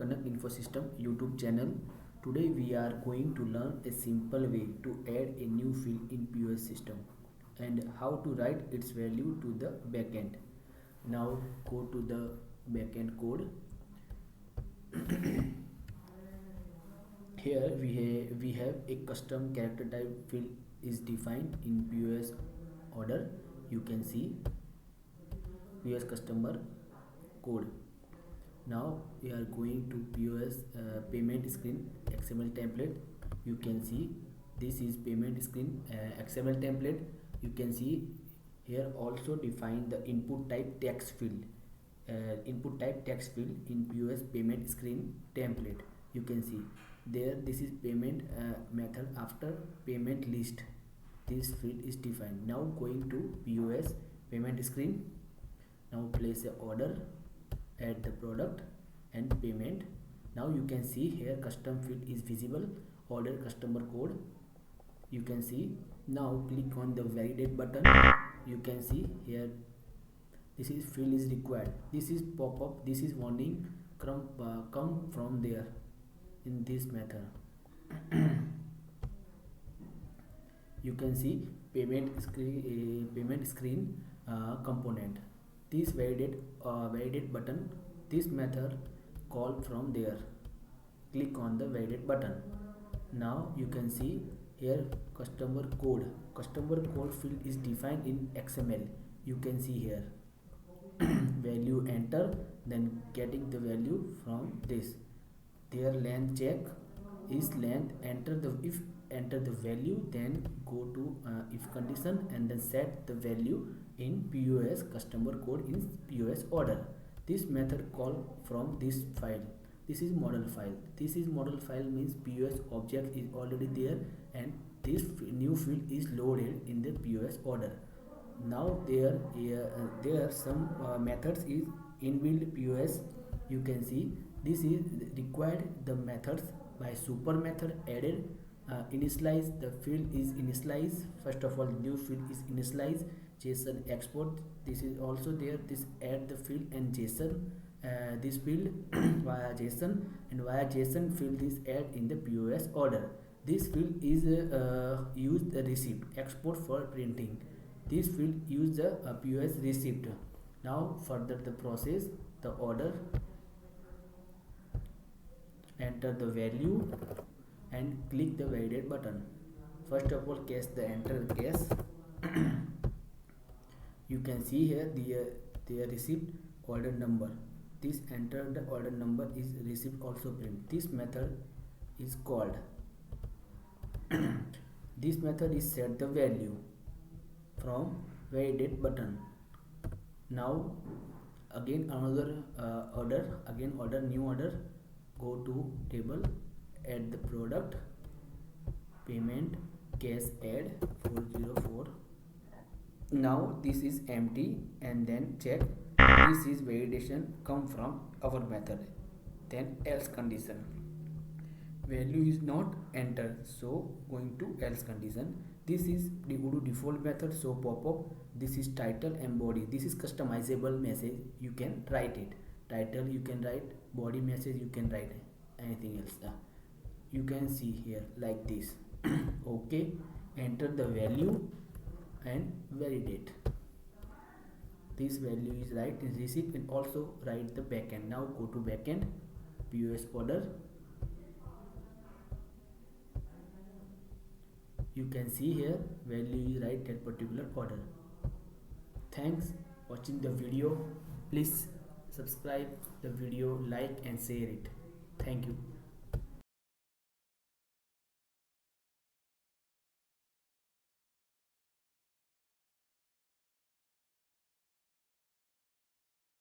Kanak Infosystem YouTube channel. Today we are going to learn a simple way to add a new field in POS system and how to write its value to the backend. Now go to the backend code. Here we have a custom character type field is defined in POS order. You can see POS customer code. Now we are going to POS payment screen XML template. You can see this is payment screen XML template. You can see here also define the input type text field. Input type text field in POS payment screen template. You can see there this is payment method after payment list. This field is defined. Now going to POS payment screen. Now place a order, add the product and payment. Now you can see here custom field is visible, order customer code. You can see. Now click on the validate button. You can see here this is field is required. This is pop up. This is warning come from there in this method. You can see payment screen component. This validate button. This method call from there. Click on the validate button. Now you can see here customer code. Customer code field is defined in XML. You can see here value enter, then getting the value from this. Their length check is length, enter the value, then go to if condition and then set the value in POS customer code in POS order. This method call from this file. This is model file. This is model file means POS object is already there and this new field is loaded in the POS order. Now there are some methods is inbuilt POS. You can see this is required the methods by super method added. Initialize, the field is initialized. First of all new field is initialized. JSON export, this is also there. This add the field and JSON this field via JSON, and via JSON field is add in the POS order. This field is use the receipt export for printing. This field use the POS receipt. Now further the process, the order, enter the value and click the validate button. First of all case the enter case. You can see here the receipt order number. This enter the order number is receipt also print. This method is called. This method is set the value from validate button. Now again another order, again order, new order, go to table, add the product, payment, case add 404. Now this is empty and then check this is validation come from our method, then else condition, value is not entered, so going to else condition. This is the Odoo default method, so pop up. This is title and body. This is customizable message, you can write it. Title you can write, body message you can write anything else. You can see here like this. Okay, enter the value and validate. This value is right in receipt and also write the backend. Now go to backend, POS order. You can see here value is right at particular order. Thanks watching the video. Please subscribe the video, like and share it. Thank you.